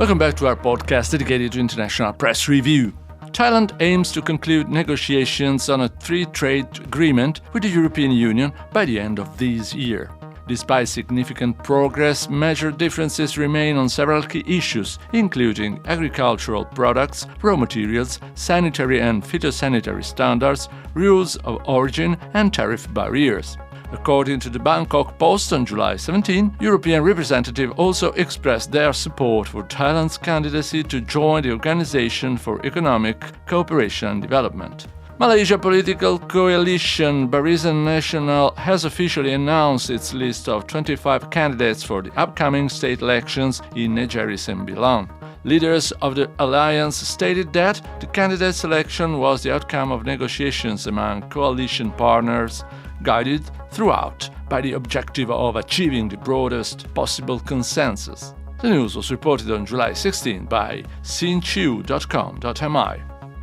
Welcome back to our podcast dedicated to international press review. Thailand aims to conclude negotiations on a free trade agreement with the European Union by the end of this year. Despite significant progress, major differences remain on several key issues, including agricultural products, raw materials, sanitary and phytosanitary standards, rules of origin, and tariff barriers. According to the Bangkok Post on July 17, European representatives also expressed their support for Thailand's candidacy to join the Organization for Economic Cooperation and Development. Malaysia political coalition Barisan Nasional has officially announced its list of 25 candidates for the upcoming state elections in Negeri Sembilan. Leaders of the alliance stated that the candidate selection was the outcome of negotiations among coalition partners, guided throughout by the objective of achieving the broadest possible consensus. The news was reported on July 16 by sinchu.com.mi.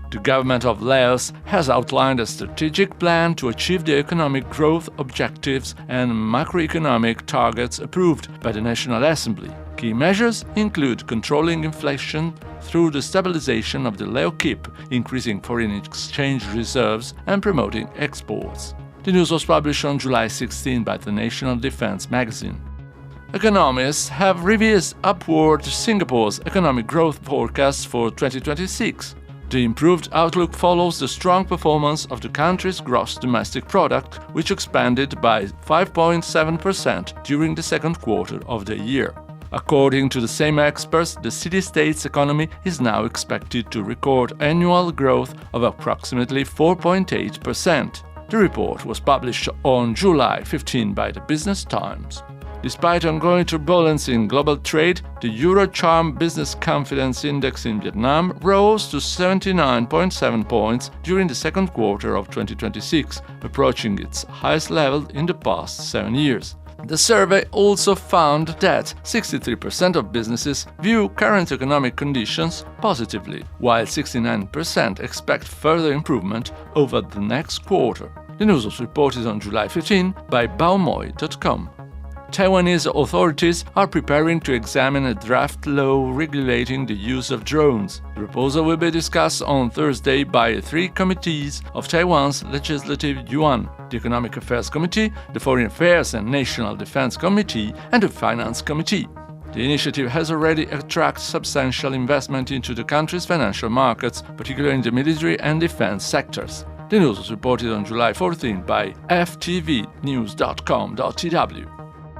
The government of Laos has outlined a strategic plan to achieve the economic growth objectives and macroeconomic targets approved by the National Assembly. Key measures include controlling inflation through the stabilization of the Lao Kip, increasing foreign exchange reserves, and promoting exports. The news was published on July 16 by the National Defense magazine. Economists have revised upward Singapore's economic growth forecast for 2026. The improved outlook follows the strong performance of the country's gross domestic product, which expanded by 5.7% during the second quarter of the year. According to the same experts, the city-state's economy is now expected to record annual growth of approximately 4.8%. The report was published on July 15 by the Business Times. Despite ongoing turbulence in global trade, the Eurocharm Business Confidence Index in Vietnam rose to 79.7 points during the second quarter of 2026, approaching its highest level in the past 7 years. The survey also found that 63% of businesses view current economic conditions positively, while 69% expect further improvement over the next quarter. The news was reported on July 15 by baomoi.com. Taiwanese authorities are preparing to examine a draft law regulating the use of drones. The proposal will be discussed on Thursday by 3 committees of Taiwan's Legislative Yuan: the Economic Affairs Committee, the Foreign Affairs and National Defense Committee, and the Finance Committee. The initiative has already attracted substantial investment into the country's financial markets, particularly in the military and defense sectors. The news was reported on July 14 by ftvnews.com.tw.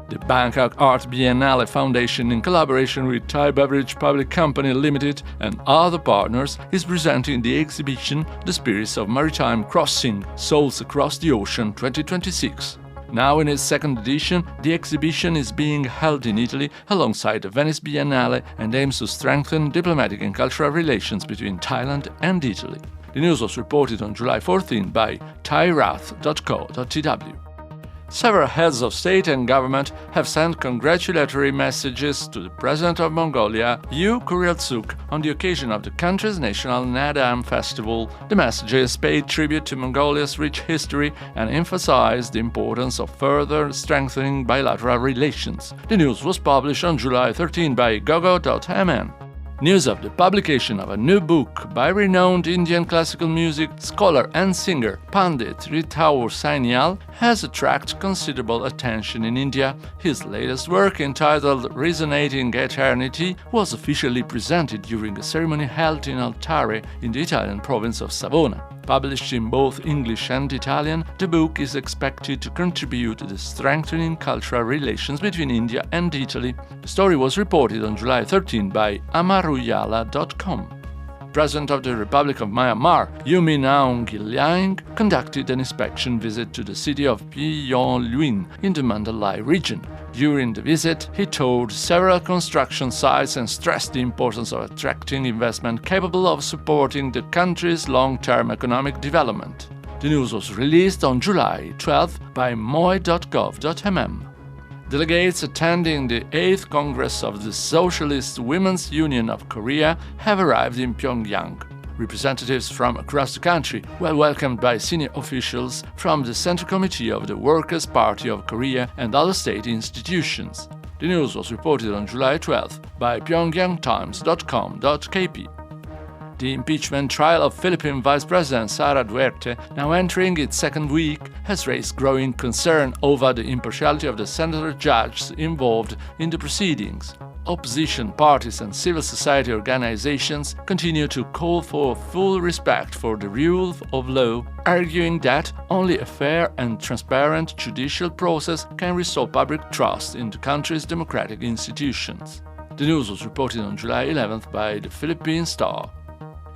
The Bangkok Art Biennale Foundation, in collaboration with Thai Beverage Public Company Limited and other partners, is presenting the exhibition The Spirits of Maritime Crossing – Souls Across the Ocean 2026. Now in its second edition, the exhibition is being held in Italy alongside the Venice Biennale and aims to strengthen diplomatic and cultural relations between Thailand and Italy. The news was reported on July 14 by thairath.co.tw. Several heads of state and government have sent congratulatory messages to the President of Mongolia, U Kuryaltsuk, on the occasion of the country's national Naadam festival. The messages paid tribute to Mongolia's rich history and emphasized the importance of further strengthening bilateral relations. The news was published on July 13 by gogo.mn. News of the publication of a new book by renowned Indian classical music scholar and singer Pandit Ritaur Sainial has attracted considerable attention in India. His latest work, entitled Resonating Eternity, was officially presented during a ceremony held in Altare in the Italian province of Savona. Published in both English and Italian, the book is expected to contribute to the strengthening cultural relations between India and Italy. The story was reported on July 13 by amaruyala.com. President of the Republic of Myanmar, U Min Aung Hlaing, conducted an inspection visit to the city of Phyon in the Mandalay region. During the visit, he toured several construction sites and stressed the importance of attracting investment capable of supporting the country's long-term economic development. The news was released on July 12 by moi.gov.mm. Delegates attending the 8th Congress of the Socialist Women's Union of Korea have arrived in Pyongyang. Representatives from across the country were welcomed by senior officials from the Central Committee of the Workers' Party of Korea and other state institutions. The news was reported on July 12th by PyongyangTimes.com.kp. The impeachment trial of Philippine Vice President Sara Duterte, now entering its second week, has raised growing concern over the impartiality of the senator judges involved in the proceedings. Opposition parties and civil society organizations continue to call for full respect for the rule of law, arguing that only a fair and transparent judicial process can restore public trust in the country's democratic institutions. The news was reported on July 11th by the Philippine Star.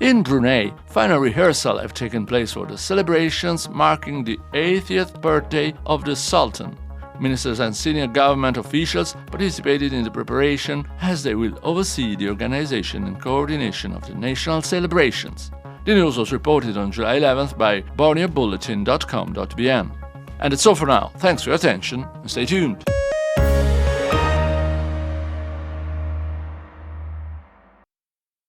In Brunei, final rehearsals have taken place for the celebrations marking the 80th birthday of the Sultan. Ministers and senior government officials participated in the preparation as they will oversee the organization and coordination of the national celebrations. The news was reported on July 11th by BorneoBulletin.com.bn. And that's all for now. Thanks for your attention and stay tuned.